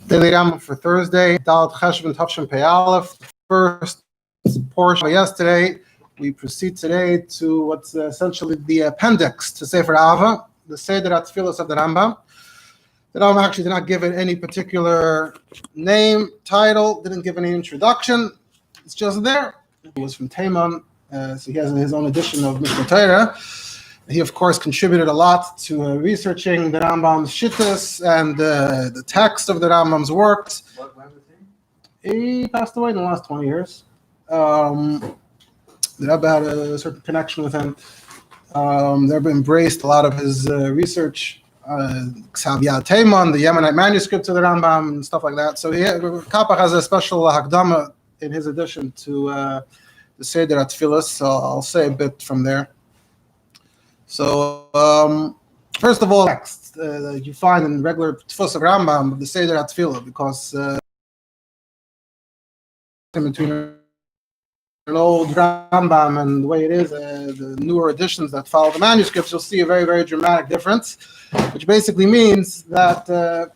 Daily Rambam for Thursday, Dalet Cheshvan Tavshin Pei Aleph. First portion yesterday. We proceed today to what's essentially the appendix to Sefer Ava, the Seder Hatefillos of the Rambam. The Rambam actually did not give it any particular name, title, didn't give any introduction. It's just there. It was from Teiman, so he has his own edition of Mishnah Torah. He, of course, contributed a lot to researching the Rambam's shittas and the text of the Rambam's works. What was he? He passed away in the last 20 years. The Rabbi had a certain connection with him. The Rabbi embraced a lot of his research. Ksaviyat Teiman, the Yemenite manuscripts of the Rambam, and stuff like that. So Kapach has a special Hakdama in his edition to the Seder Hatefillos, so I'll say a bit from there. So, first of all, text that you find in regular Tfus of Rambam of the Seder Hatefillah, because between an old Rambam and the way it is, the newer editions that follow the manuscripts, you'll see a very, very dramatic difference, which basically means that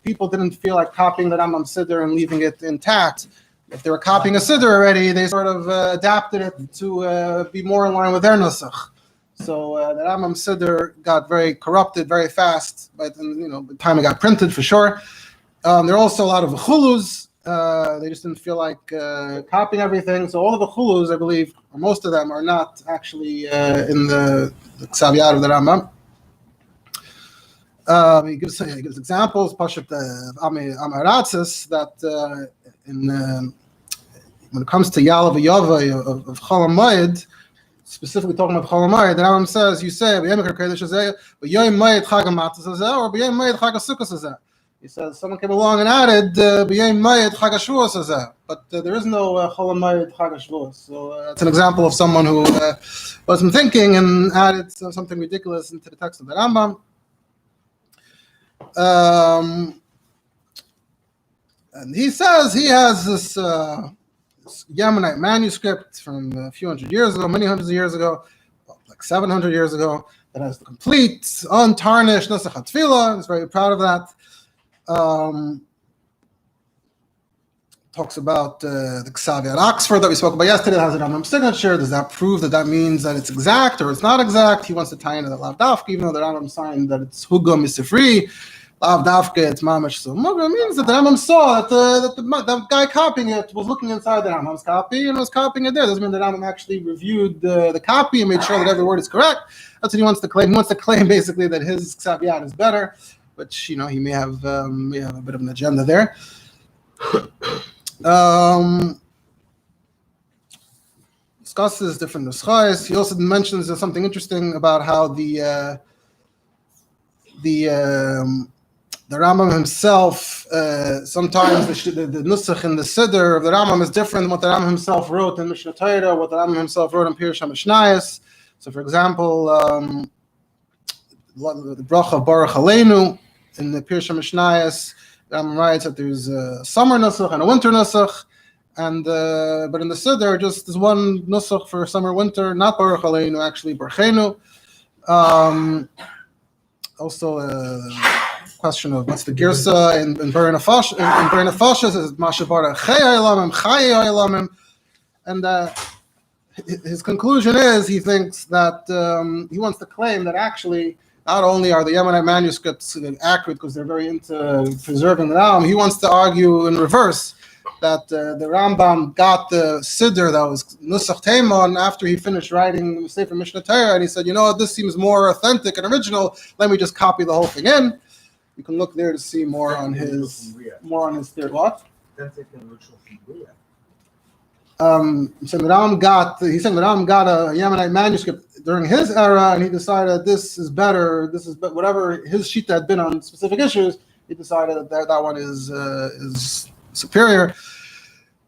people didn't feel like copying the Rambam Seder and leaving it intact. If they were copying a Seder already, they sort of adapted it to be more in line with their Nusach. So the Rambam Seder got very corrupted very fast, but by the time it got printed, for sure. There are also a lot of chulus. They just didn't feel like copying everything. So all of the chulus, I believe, or most of them, are not actually in the Ksaviyat of the Rambam. He gives examples, Pashat Amaratzis, that when it comes to Yalav Yava of Chol HaMoed, specifically talking about Chol HaMoed, the Rambam says, you say, or he says, someone came along and added, but there is no Chol HaMoed Chag HaShavuos. So it's an example of someone who wasn't thinking and added something ridiculous into the text of the Rambam. And he says he has this Yemenite manuscript from a few hundred years ago, many hundreds of years ago, like 700 years ago, that has the complete, untarnished Nusach HaTefillah. He's very proud of that. Talks about the Ksaviyat Oxford that we spoke about yesterday. It has a Rambam signature. Does that prove that means that it's exact or it's not exact? He wants to tie into the Lav Dafka, even though the Rambam signed that it's Hugam Misifri. Lav Dafka, it's Mamash Sumug. It means that the Rambam saw that the guy copying it was looking inside the Rambam's copy and was copying it there. Doesn't mean the Rambam actually reviewed the copy and made sure that every word is correct. That's what he wants to claim. He wants to claim basically that his Ksaviyat is better, which he may have a bit of an agenda there. Discusses different nuschais. He also mentions something interesting about how the Rambam himself, sometimes the nusach in the Seder of the Rambam is different than what the Rambam himself wrote in Mishnah Torah, what the Rambam himself wrote in Perek HaMishnayos. So, for example, the bracha Baruch Aleinu in the Perek HaMishnayos, the Rambam writes that there's a summer nusach and a winter nusach, and but in the Seder, just there's one nusach for summer, winter, not Baruch Aleinu, actually Barchenu. Also, question of what's the girsa in Berin Nefashos is Mashavara Chayei Olamim, and his conclusion is he thinks that he wants to claim that actually not only are the Yemenite manuscripts accurate because they're very into preserving the Rambam, he wants to argue in reverse that the Rambam got the Siddur that was Nusach Teiman after he finished writing Sefer Mishnah Torah, and he said, this seems more authentic and original. Let me just copy the whole thing in. You can look there to see more on his theory. What? Authentic and original from Bria. He said the Rambam got a Yemenite manuscript during his era, and he decided this is better. This is whatever his shita had been on specific issues. He decided that one is superior.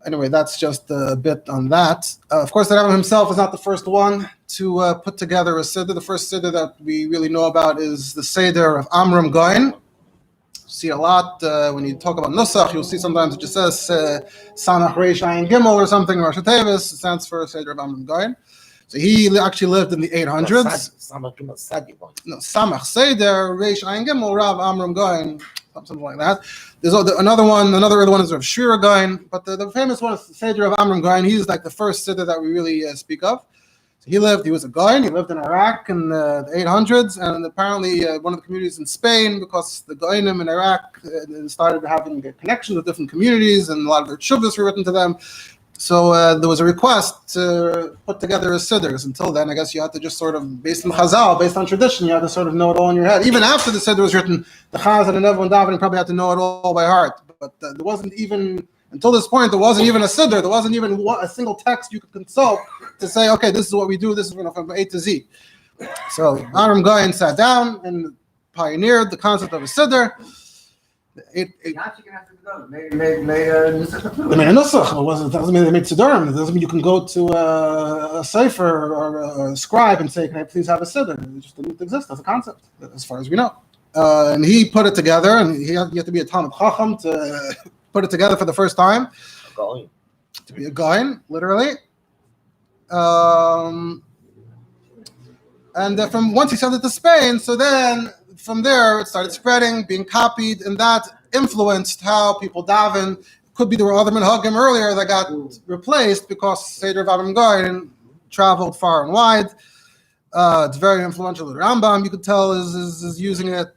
Anyway, that's just a bit on that. Of course, the Rambam himself is not the first one to put together a Seder. The first Seder that we really know about is the Seder of Amram Goin. See a lot when you talk about Nusach, you'll see sometimes it just says Sanach Reish Ayin Gimel or something, or Rosh Tevis. It stands for Seder of Amram Goin. So he actually lived in the 800s. No, Samach Seder, Reish Ein Gimel, Rav Amram Goin, something like that. There's another early one is Rav Shira Goin, but the famous one is the Seder of Amram Goin. He's like the first Seder that we really speak of. So he was a Goin, he lived in Iraq in the 800s, and apparently one of the communities in Spain, because the Goinim in Iraq started having connections with different communities, and a lot of their tshuvas were written to them. So there was a request to put together a Seder. Until then, I guess you had to just sort of, based on Chazal, based on tradition, you had to sort of know it all in your head. Even after the Seder was written, the Chazal and everyone davening probably had to know it all by heart. But there wasn't even, until this point, there wasn't even a Seder. There wasn't even a single text you could consult to say, okay, this is what we do, this is from A to Z. So Amram Goyen sat down and pioneered the concept of a Seder. They made a nusach. It doesn't mean they made Sederim. It doesn't mean you can go to a sefer or a scribe and say, "Can I please have a Seder?" It just didn't exist as a concept, as far as we know. And he put it together, and you have to be a Talmud Chacham to put it together for the first time. To be a Goyen, literally. And from once he sent it to Spain, so then from there it started spreading, being copied, and that influenced how people daven. Could be there were other minhagim earlier that got replaced because Seder of Adam Goyen traveled far and wide. It's very influential. The Rambam, you could tell, is using it.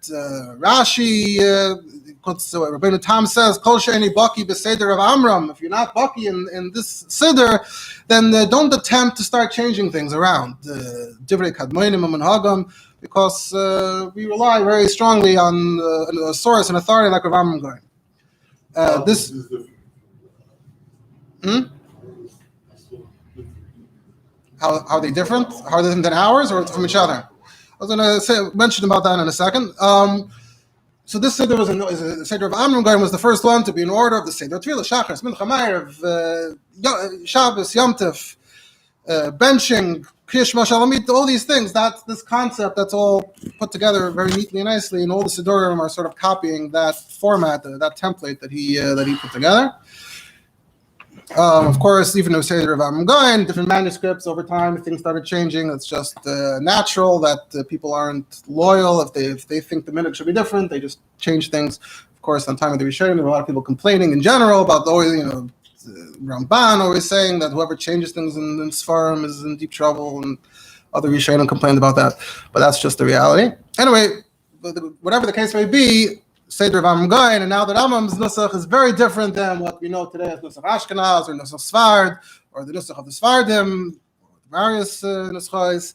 Rashi, Rabbi Tam says, "Kol she'eni baki b'Seder of Amram." If you're not baki in this Seder, then don't attempt to start changing things around. Divrei kadmonim and minhagim, because we rely very strongly on a source and authority like Rav Amram Goyen. How are they different? How are they different than ours or from each other? I was going to mention about that in a second. So this Seder was the Seder of Amram Goyen was the first one to be in order of the Seder Tefillah, Shachar, Mincha, Ma'ariv, Shabbos, Yom Tov, benching, Kriyash Mashalamit, all these things. That's this concept that's all put together very neatly and nicely, and all the Sidurim are sort of copying that format, that template that he put together. Of course, even though Seder of Amram Goyen, different manuscripts over time, things started changing. It's just natural that people aren't loyal. If they think the minute should be different, they just change things. Of course, on time of the Rishonim, there were a lot of people complaining in general about Ramban always saying that whoever changes things in Sfarim is in deep trouble, and other Rishonim complained about that. But that's just the reality. Anyway, whatever the case may be, Seder of Amram Goyen, and now that Amram's Nusach is very different than what we know today as Nusach Ashkenaz or Nusach Sfard or the Nusach of the Sfardim, various Nuschos.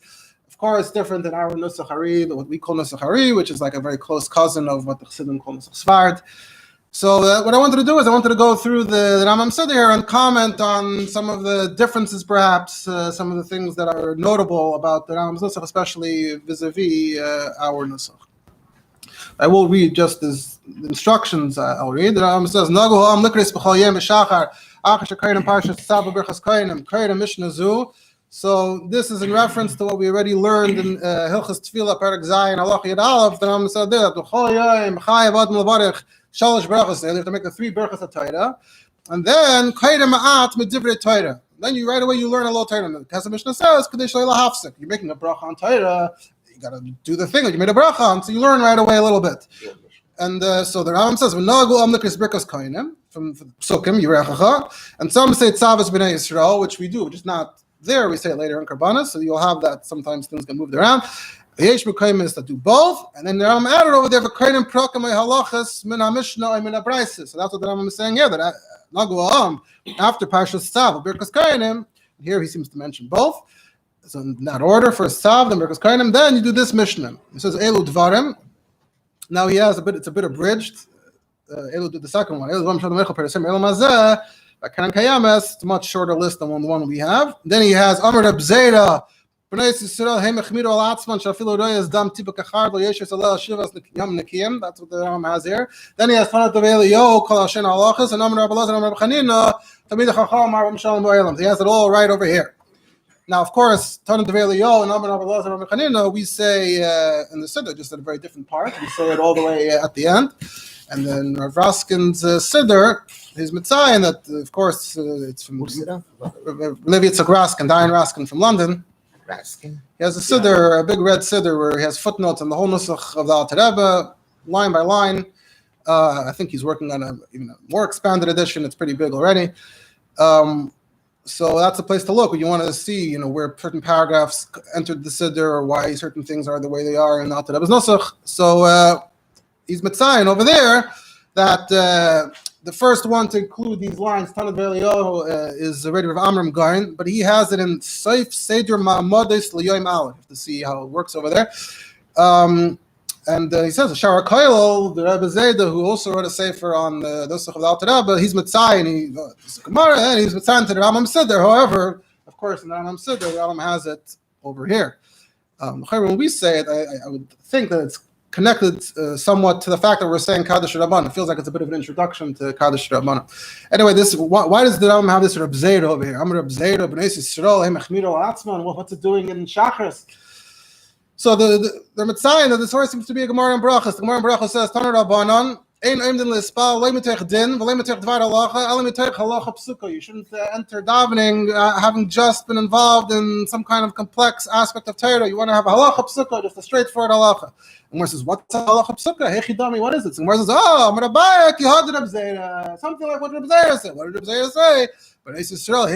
Of course, different than our Nusach Hari, what we call Nusach Hari, which is like a very close cousin of what the Chassidim call Nusach Sfard. So what I wanted to do is I wanted to go through the Rambam Seder here and comment on some of the differences, perhaps, some of the things that are notable about the Rambam's Nusach, especially vis-a-vis our Nusach. I will read just as instructions. I'll read. The Rambam says, "Nagu ha'am likris b'chol yem b'shachar achash ha'koyim parshas tzav b'berchas koyim koyim mishnah zu." So this is in reference to what we already learned in Hilchos Tefillah Perek Zayin Halacha Yud Aleph. The Rambam said that b'chol yem chayav ad melvarich shalosh berachos. They have to make the 3 berachos of Torah, and then koyim ma'at medivrei Torah. Then you right away you learn a little Torah. The Kesef Mishnah says kadesh leila hafsek. You're making a bracha on Torah. You got to do the thing that you made a bracha on, so you learn right away a little bit. And so the Rambam says, from Psukim, Yirechacha, and some say Tzavas B'nai Yisrael, which we do, which is not there. We say it later in Karbanas, so you'll have that. Sometimes things get moved around. Yesh B'Koyim is to do both, and then the Rambam added over there, V'Koyim Prokamay Halachas Min HaMishnah Min HaBraises. So that's what the Rambam is saying here, that after Parshas Tzav, Birkas Koyim, here he seems to mention both. So in that order, first Tzav, then Birkas Kohanim, then you do this Mishnah. It says Elu Dvarim. Now he has it's a bit abridged. Elu did the second one. Elu Mazeh, Kanan Kayames. It's a much shorter list than the one we have. Then he has Amar Reb Zera. That's what the Rambam has here. Then he has Tanat of Eliyahu, Kol Hashem Halachas, and Amar Rabbi Elazar and Rabbi Chanina, Tamid HaChacham, Rabbi Shalom Ba'elam. He has it all right over here. Now, of course, Tanat of Eliyahu and Amar Rabbi Elazar and Rabbi Chanina, we say in the Seder, just at a very different part. We say it all the way at the end. And then Rav Raskin's Seder, his Mitzayin, that of course it's from Levi Yitzchak Raskin, Diane Raskin from London. Raskin. He has a Seder, a big red Seder, where he has footnotes on the whole Nusach of the Alter Rebbe, line by line. I think he's working on even a more expanded edition. It's pretty big already. So that's a place to look when you want to see, where certain paragraphs entered the Siddur or why certain things are the way they are in the Alter Rebbe's Nusach. So he's Metzayin over there that the first one to include these lines, Tanat Ve'Eliyahu, is already Rav Amram Gain, but he has it in Seif Seder Ma'amodes L'Yoim Aleph, to see how it works over there. And he says, Shara Koilel, the Rebbe Zayda, who also wrote a sefer on the Nusach of the Alter Rebbe, he's Metzayin, he's Gemara, and he's Metzayin to the Rambam Seder. However, of course, in the Rambam Seder, the Rambam has it over here. When we say it, I would think that it's connected somewhat to the fact that we're saying Kaddish Rabban. It feels like it's a bit of an introduction to Kaddish Rabban. Anyway, why does the Rambam have this Reb Zayda over here? Amar Reb Zayda, B'nai Yisrael, Hem Echmiro Atzman. What's it doing in Shachris? So the Metzayin that the source seems to be a Gemara and Brachas. The Gemara and Brachas says, Taner Rabbanon, Ein Oimdin L'Ispal, Lo Mitech Din, V'Lo Mitech Dvar Halacha, Elo Mitech Halacha Psuka. You shouldn't enter davening having just been involved in some kind of complex aspect of Torah. You want to have a Halacha Psuka, just a straightforward Halacha. And Gemara says, what's a Halacha Psuka? Hey Chidami, what is it? So Gemara says, Amar Abaye, Ki Had Reb Zayda. Something like what Reb Zayda said. What did Reb Zayda say? But Yisrael,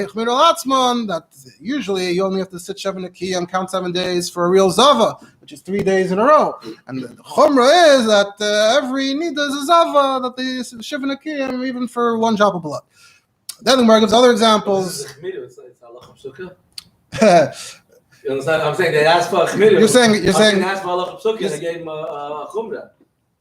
that usually you only have to sit Sheva Neki and count 7 days for a real Zava, which is 3 days in a row. And the Chumrah is that every Nida is a Zava, that they Sheva Neki even for 1 drop of blood. Then the Gemara gives other examples. It's halacha psuka. You understand? I'm saying they asked for a chmiru. You're saying they asked for halacha psuka and they gave him a chumrah.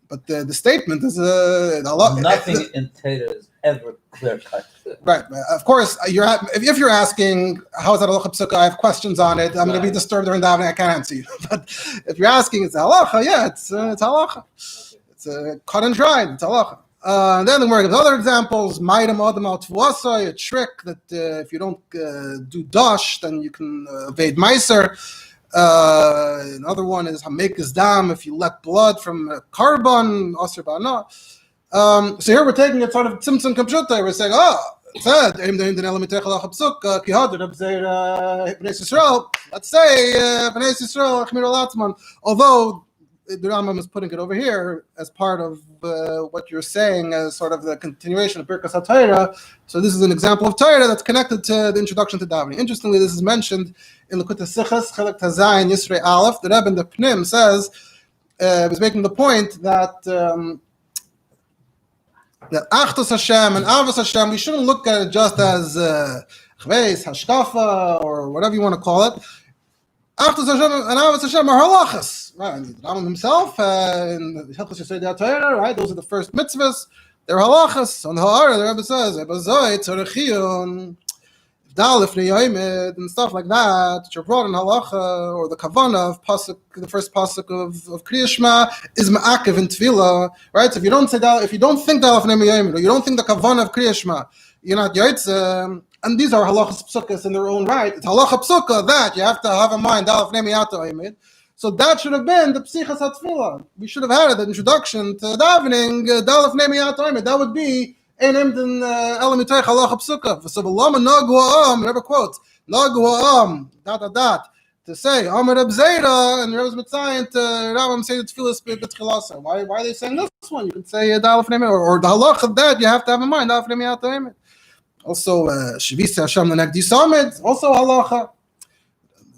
But the statement is a lot. Nothing in Torah is ever clear cut. Right. Of course, if you're asking how is that halacha psuka, I have questions on it. I'm going to be disturbed during davening. I can't answer you. But if you're asking, it's halacha. Yeah, it's halacha. It's cut and dried. It's halacha. Then the Gemara gives other examples. Ma'idam adam al tvasa, a trick that if you don't do dash, then you can evade meiser. Another one is hamekas dam, if you let blood from a carbon, asr ba'ana. So here we're taking it sort of tzimtzum kapshuta. We're saying, it said, let's say, although the Rambam is putting it over here as part of what you're saying as sort of the continuation of Birkas HaTorah. So this is an example of Torah that's connected to the introduction to davening. Interestingly, this is mentioned in Likutei Sichos, Chelek Tazayin, Yisrei Aleph. The Rebbe in the Pnim says, was making the point that Achdus Hashem and Avos Hashem, we shouldn't look at it just as Chveis, Hashkafa, or whatever you want to call it. Achdus Hashem and Avos Hashem are halachas. Right, and the Rambam himself, in Hilchos Yesodei HaTorah, right, those are the first mitzvahs. They're halachas. On the Ha'ara, the Rebbe says, Ebazoi, Tzorechiyun, Dalif Neyoimid, and stuff like that, which are brought in halacha, or the kavanah of pasuk, the first pasuk of Kriya Shema, is ma'akev in tefillah, right? So if you don't say that, if you don't think Dalif Neyoimid, or you don't think the kavanah of Kriya Shema, you're not yotzeh. And these are halachas psukas in their own right. It's halacha psuka that you have to have in mind Dalif Neyoimid. So that should have been the psichas hatefillah. We should have had the introduction to davening Dalif Neyoimid. That would be Ein Imdin Ela Mitech Halacha Psuka. So Lama Nagu Am, Rebbe quotes Nagu Am to say Amar Reb Zayda and Rebbe's Metzayin to Rambam say the Tefillah B'Tchilasa. Why are they saying this one? You can say Dalif Neyoimid or the halacha that you have to have in mind Dalif Neyoimid. Also Shivisa Hashem L'Negdi Samid, also halacha.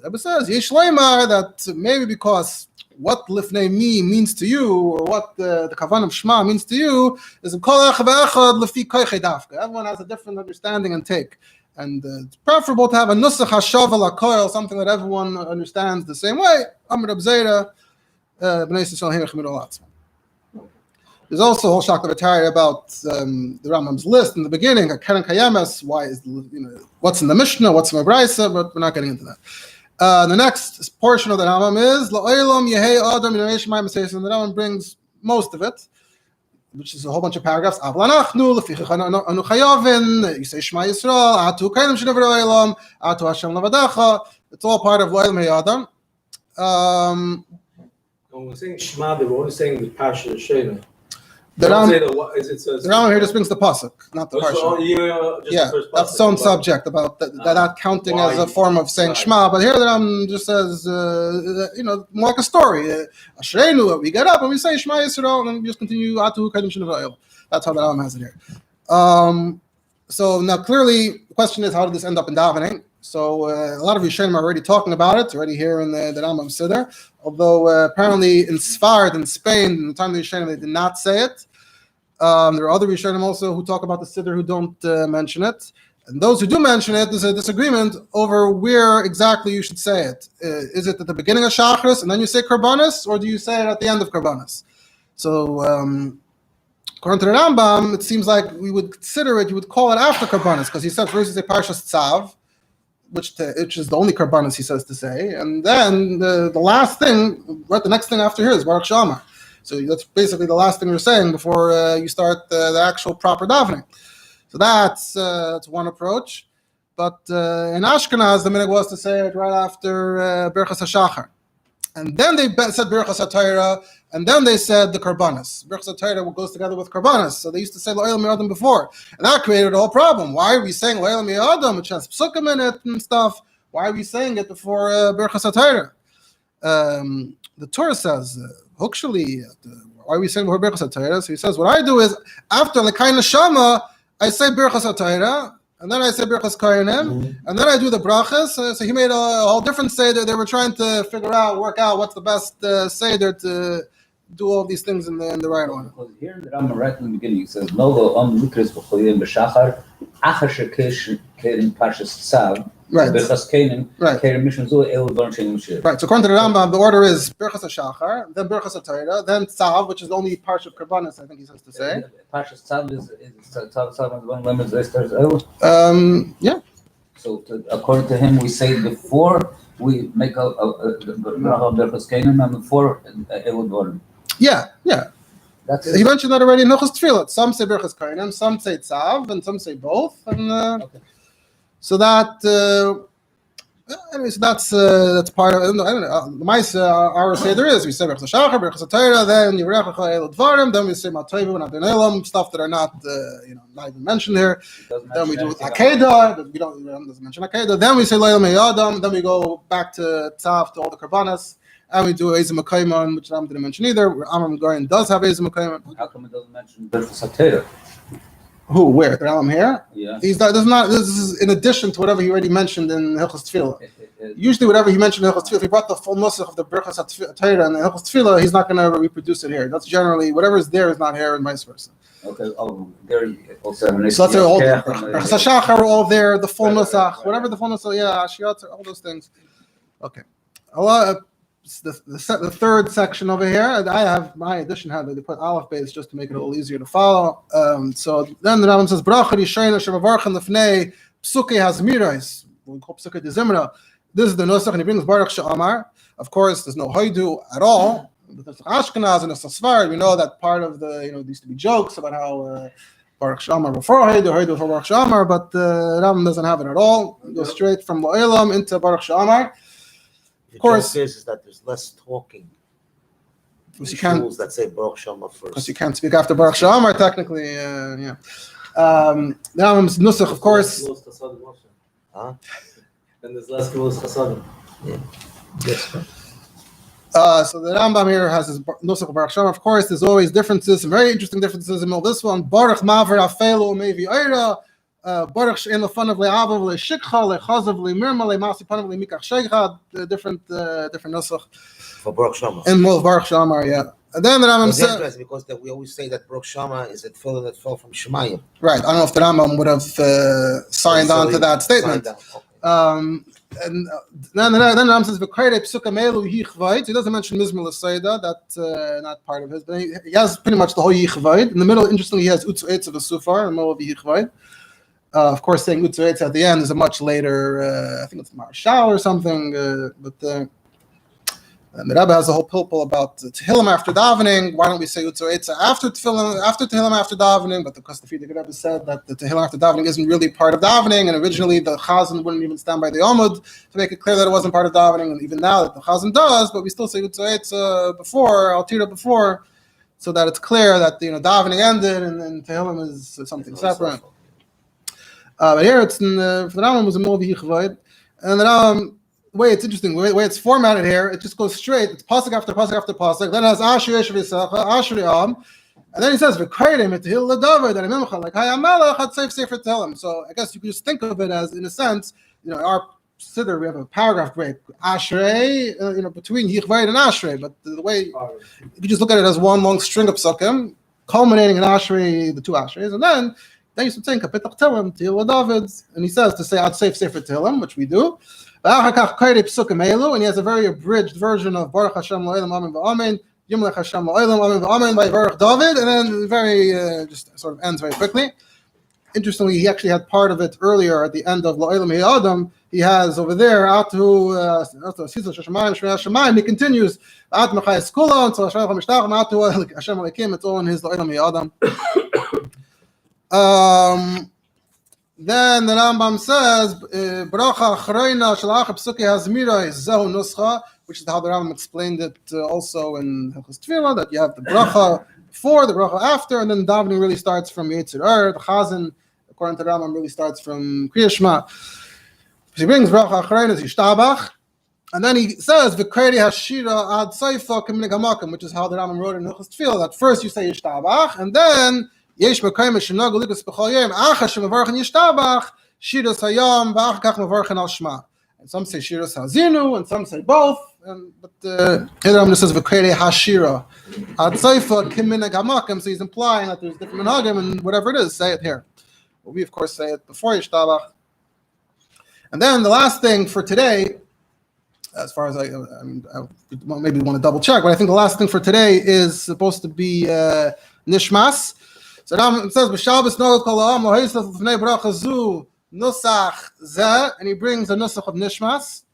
Rebbe says Yesh Leimar that maybe because what lifnei mi means to you, or what the kavan of Shema means to you, is kol echad ve'echad lefi koichei dafka. Everyone has a different understanding and take, and it's preferable to have a nusach hashav alakoil, something that everyone understands the same way. Amar Reb Zayda, b'nei Yisrael heinech midol atzman. There's also a whole shakla v'tarei about the Rambam's list in the beginning. Keren kayemes, why is what's in the Mishnah, what's in the Brisa, but we're not getting into that. The next portion of the Rambam is La'olam Yehei Adam Yinei Shemayim Seis, and the Rambam brings most of it, which is a whole bunch of paragraphs. Avlanachnu Lefichach Anu Chayavin Yisei Shema Yisrael Atu Kainim Shnever Olam Atu Hashem Lavadecha. It's all part of La'olam Yehei Adam. When we're saying Shema, we're only saying the Parsha Shena. The Don't say Ram, the what is it says. the Rambam here just brings the pasuk, not the parsha. Yeah, that's its own subject about that counting as a form of saying Shema. But here the Rambam just says, more like a story. Ashrenu, we get up and we say Shema Yisrael, and then we just continue Atu Kadim Shenavayil. That's how the Rambam has it here. So now clearly the question is, how did this end up in davening? So a lot of Rishonim are already talking about it. It's already here in the Rambam Seder. Although apparently in Sfard in Spain, in the time of the Rishonim, they did not say it. There are other Rishonim also who talk about the Seder who don't mention it. And those who do mention it, there's a disagreement over where exactly you should say it. Is it at the beginning of Shachris and then you say Karbanis, or do you say it at the end of Karbanis? So according to the Rambam, it seems like we would consider it, you would call it after Karbanis, because he said first you say Parshas Tzav, which is the only Karbanis he says to say, and then the last thing, right, the next thing after here is Baruch Shamar. So that's basically the last thing you're saying before you start the actual proper davening. So that's one approach. But in Ashkenaz, the minhag was to say it right after Berchas HaShachar. And then they said Berchas HaTorah, and then they said the Karbanis. Berchas HaTorah goes together with Karbanis. So they used to say Lo'el Mi'adam before. And that created a whole problem. Why are we saying Lo'el Mi'adam, which has psukim in it and stuff? Why are we saying it before Berchas HaTorah? The Torah says, Hukshali, why are we saying before Berchas HaTorah? So he says, what I do is, after L'kai Neshama, I say Berchas HaTorah, and then I say Berchas Koyanim, and then I do the brachas. So he made a whole different Seder. They were trying to work out what's the best Seder to do all these things in the right order. Because here in the Rambam, right in the beginning, it says, "Nogo mikres b'cholim b'shachar, achar shekesh kerin parshas tzav, Right. b'chas kenim, Right. kerin mishon zu el don shenim shir." Right. So according to the Rambam, the order is Berchas HaShachar, then Berchas HaTorah, then Tzav, which is the only parsha of Karbanis, I think he says to say. Parshas tzav is tzav and one lemon zesters el. Yeah. So according to him, we say before we make a bracha b'chas kenim and before el don. Yeah. That's He mentioned that already in Hilchos Tefillah. Some say Berchas Koyanim, some say Tzav, and some say both. And okay. so that, anyway, so that's part of. I don't know. The mice our Seder is we say Berchas HaShachar, Berchas HaTorah, then Yirechacha Elad Dvarim, then we say Matoivu and Adon Elam, stuff that are not even mentioned here. Then we do Akedah, but we doesn't mention Akedah. Then we say Leil Me'adam. Then we go back to Tzav, to all the Karbanas. And we do Ezim HaKayman, which Ram didn't mention either. Amram Gorin does have Ezim HaKayman. How come it doesn't mention Berchas HaTorah? Who? Where? The Ram here? Yeah. This is in addition to whatever he already mentioned in Hilchos Tefillah. Usually, whatever he mentioned in Hilchos Tefillah, if he brought the full nusach of the Berchas HaTorah and the Hilchos Tefillah, he's not going to reproduce it here. That's generally whatever is there is not here, and vice versa. Okay. Oh, there also. So let's say all Berchas HaShachar are all there, the full nusach, whatever the full nusach, Ashiyat, all those things. Okay. The third section over here, I have my edition had they put Aleph base just to make it a little easier to follow. So then the Rambam says, Bracha Rishayna Shemavarchen Lefnei Psuke Hazmirais. We call Psuke de Zimra. This is the Nusach, and he brings Baruch She'amar. Of course, there's no Hoidu at all. Because Ashkenaz and Sfard, we know that part of the there used to be jokes about how Baruch She'amar before Hoidu before Baruch She'amar, but Rambam doesn't have it at all. It goes straight from Lo'elam into Baruch She'amar. The course. joke is that there's less talking. Because you can't. Rules that say Baruch Shama first. Because you can't speak after Baruch She'amar, technically. The Rambam's nusach, of course. Huh? And there's less Kivos Chasadim. Yeah. Yes. So the Rambam here has his nusach of Baruch She'amar. Of course, there's always differences, some very interesting differences in this one. Baruch Maver Afelu Mevi Oira. Baruch She'en Lefanav Le'avav Le'shikcha Le'chazav Le'mirma Le'masi Panav Le'mikach Sheichad. Different nusach. For Baruch Shama. And Baruch She'amar, yeah. And then the Rambam said, because we always say that Baruch Shama is a tefillah that fell from Shemayim. right. I don't know if the Rambam would have signed on to that statement. And then the Rambam says, "V'kairei psuka melu yichvayit." He doesn't mention Mizmor L'Seida. That's not part of his. But he has pretty much the whole yichvayit. In the middle, interestingly, he has Utzu Eitz of a Sufar in the middle of the yichvayit. Of course, saying Utzu Eitz at the end is a much later. I think it's Marshal or something. And the Rabbi has a whole pilpul about Tehillim after davening. Why don't we say Utzu Eitz after Tehillim after davening? But because the Frierdiker Rebbe said that the Tehillim after davening isn't really part of davening, and originally the Chazan wouldn't even stand by the Omud to make it clear that it wasn't part of davening, and even now that the Chazan does, but we still say Utzu Eitz before, Altira before so that it's clear that davening ended and then Tehillim is something separate. But here it's in for the Rambam was a more Yichvoid, and the Rambam, the way it's interesting, the way it's formatted here, it just goes straight. It's pasuk after pasuk after pasuk. Then it has Asher Yesh V'Yisacha, Asher Yam, and then he says V'Kreidim et Tehil LaDavid and Imimcha like Hayamelech had Sefer Tehillim. So I guess you could just think of it as, in a sense, our Seder, we have a paragraph break, Ashrei, between Yichvoid and Ashrei. But the way you just look at it as one long string of psukim, culminating in Ashrei, the two Ashreis, and then you should think Kapitach Tehillim, Tehil LaDavid, and he says to say Ad Sefer Tehillim, which we do. And he has a very abridged version of Baruch Hashem Lo'elam Amen V'Amen, Yimlech Hashem Lo'elam Amen V'Amen by Baruch David, and then very just sort of ends very quickly. Interestingly, he actually had part of it earlier at the end of Lo'elam Adam. He has over there Atu Sisa Shashamayim Shmei Hashemayim. He continues At Mechayis Kula until Hashem Mishtach Atu Hashem Alekim. It's all in his Lo'elam Adam. Then the Rambam says, "Bracha achreina shalach psuki hazmira is zehu nuscha," which is how the Rambam explained it also in Hilchos Tefillah, that you have the bracha before, the bracha after, and then davening really starts from Yetzer Ur. The Chazan, according to the Rambam, really starts from Kriya Shema. He brings bracha achreina as yishtabach, and then he says v'kredi hashira ad seifa k'minig hamakim, which is how the Rambam wrote in Hilchos Tefillah. That first you say yishtabach, and then Yesh mekayim shenag likus b'chol yom achas shemevarchen yishtabach shiras hayam v'ach kach mevarchen al shma. And some say shiras hazinu, and some say both. But here the Rambam says v'krei hashira ad seifa kiminag hamakim. So he's implying that there's different minhagim, and whatever it is, say it here. But we of course say it before yishtabach. And then the last thing for today, as far as I maybe want to double check, but I think the last thing for today is supposed to be nishmas. So it says, "B'Shabbos no kol ha'am lo ha'isaf l'fnei bracha zu nusach zeh," and he brings a nusach of nishmas,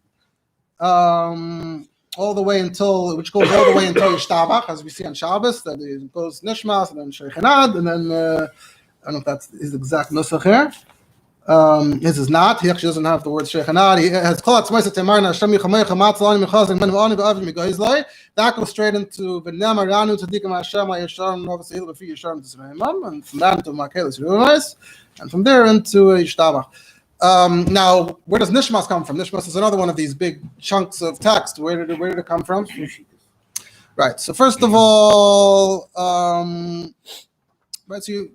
all the way until Yishtabach, as we see on Shabbos, that it goes nishmas and then sheichenad, and then I don't know if that's his exact nusach here. His is not. He actually doesn't have the word sheichenad. He has kol atzmais etemarna Hashem yichamecha matzalani mechazim ben v'ani v'avim migoizloi. That goes straight into v'nema ranu tzadikim Hashem ha'yesharim novasehil v'fi yesharim t'zvehimam, and from that into makelis rurais, and from there into yishtabach. Now, where does nishmas come from? Nishmas is another one of these big chunks of text. Where did it come from? Right. So first of all, right. So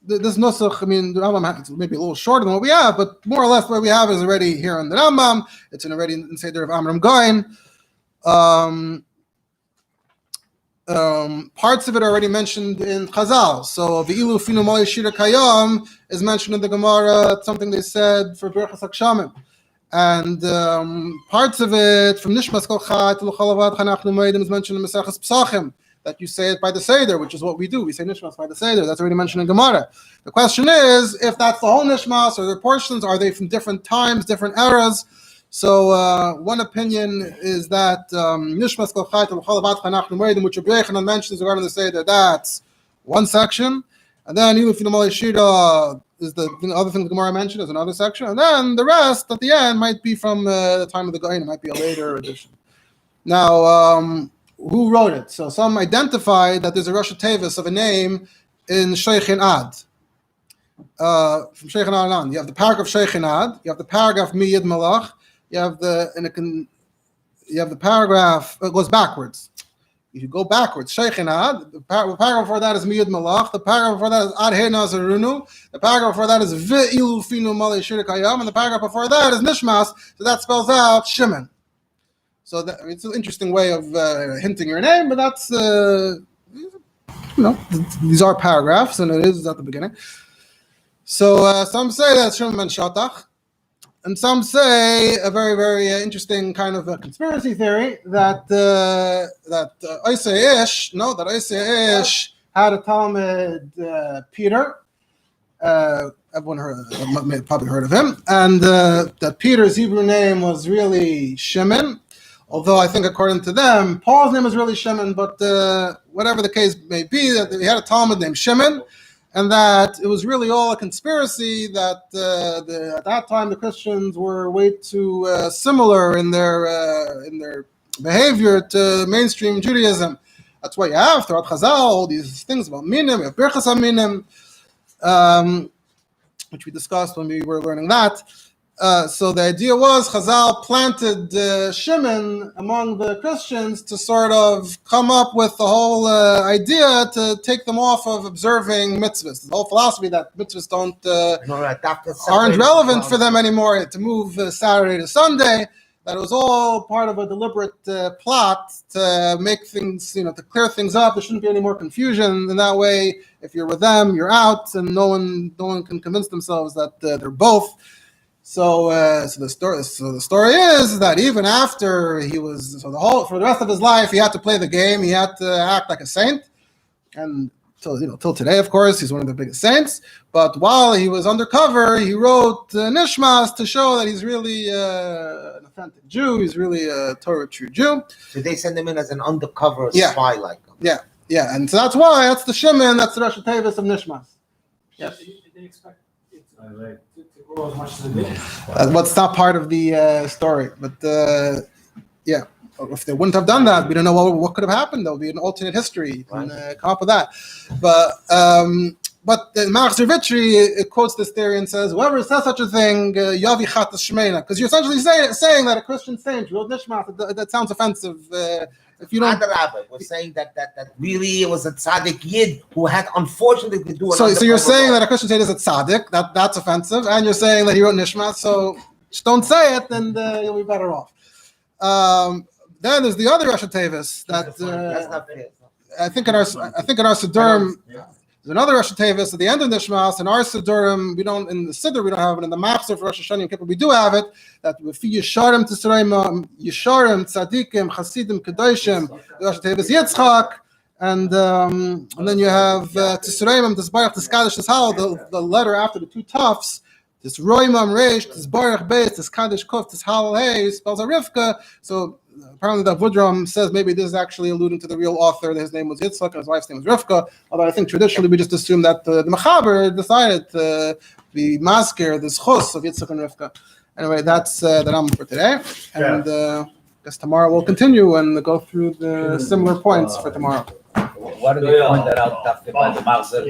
this nusach, the Rambam is maybe a little shorter than what we have, but more or less what we have is already here in the Rambam. It's already in Seder of Amram Goin. Parts of it are already mentioned in Chazal. So V'ilu finu mo yeshira kayam is mentioned in the Gemara. It's something they said for Birchas Hakshamim. And parts of it from Nishmas Kol Chat L'Chalavat Chanachnu Moedim is mentioned in Maseches Pesachim, that you say it by the Seder, which is what we do. We say Nishmas by the Seder. That's already mentioned in Gemara. The question is, if that's the whole Nishmas or the portions, are they from different times, different eras? So one opinion is that Nishmas Kol Chait L'Chalavat Chanachnu Moedim, which Rabbi Yochanan mentions regarding the Seder, that's one section. And then Ilu Finu Mo Yeshira is the other thing the Gemara mentioned is another section. And then the rest at the end might be from the time of the Goyin. It might be a later edition. Now, who wrote it? So some identified that there's a Rosh Tevis of a name in Sheikhin Ad. From Sheikhin Ad on. You have the paragraph Sheikhin Ad. You have the paragraph Miyid Malach. You have the paragraph. It goes backwards. If you go backwards, Sheikhin Ad. The paragraph before that is Miyid Malach. The paragraph before that is Ad He Nazarunu. The paragraph before that is Ve'ilu Finu Malei Shirek Hayam. And the paragraph before that is Nishmas. So that spells out Shimon. So it's an interesting way of hinting your name, but that's, these are paragraphs, and it is at the beginning. So some say that's Shimon ben Shatach, and some say a very, very interesting kind of a conspiracy theory that Isai Ish had a Talmud Peter. Everyone probably heard of him, and that Peter's Hebrew name was really Shimon. Although I think according to them, Paul's name is really Shimon, but whatever the case may be, that he had a Talmud named Shimon, and that it was really all a conspiracy, that at that time the Christians were way too similar in their behavior to mainstream Judaism, That's why you have throughout Chazal all these things about minim, you have birchas minim, which we discussed when we were learning that. So the idea was Chazal planted Shimon among the Christians to sort of come up with the whole idea to take them off of observing mitzvahs. The whole philosophy that mitzvahs aren't relevant for them anymore, to move Saturday to Sunday. That it was all part of a deliberate plot to make things, to clear things up. There shouldn't be any more confusion. And that way, if you're with them, you're out, and no one can convince themselves that they're both. So the story is that even after he was for the rest of his life, he had to play the game. He had to act like a saint, and till today, of course, he's one of the biggest saints. But while he was undercover, he wrote Nishmas to show that he's really an authentic Jew. He's really a Torah true Jew. So they send him in as an undercover spy, like him. Yeah, and so that's the Shimon. That's the Rosh Hatefillos of Nishmas. Yes. They expect it to grow as much as it did. What's not part of the story, but if they wouldn't have done that, we don't know what could have happened. There would be an alternate history. You can come up with that. But the Machzor Vitri quotes this theory and says, whoever says such a thing, Yavi Chatas Shmeina, because you're essentially saying that a Christian saint wrote Nishmas. That sounds offensive. If you don't, Rabbi was saying that really it was a tzaddik yid who had unfortunately to do. So you're saying that a Christian saint is a tzaddik. That's offensive, and you're saying that he wrote Nishmas. So just don't say it, and you'll be better off. Then there's the other Rosh Hatefillos that that's not fair. I think in our Sederim. There's another Rosh Hatefillos at the end of Nishmas. In our Sederim, we don't. In the Seder, we don't have it. In the Machzor for Rosh Hashanah and Kippur, we do have it. That if Yesharim Tisraim, Yesharim Tzadikim Chasidim Kedoshim, Rosh Hatefillos Yitzchak, and then you have Tisraim Tisbarach Tiskadish Tishal, the letter after the two tufs. This Roimam Reish, Tisbarach Beis, Tiskadish Kuf, Tishal Hey spells a Rivka. So apparently the Vudram says maybe this is actually alluding to the real author, that his name was Yitzchak and his wife's name was Rivka, although I think traditionally we just assume that the Mechaber decided to be masker, this chus of Yitzchak and Rivka. Anyway, that's the Rambam for today, and I guess tomorrow we'll continue and go through the similar points for tomorrow. Why do they point that out by the Machzor?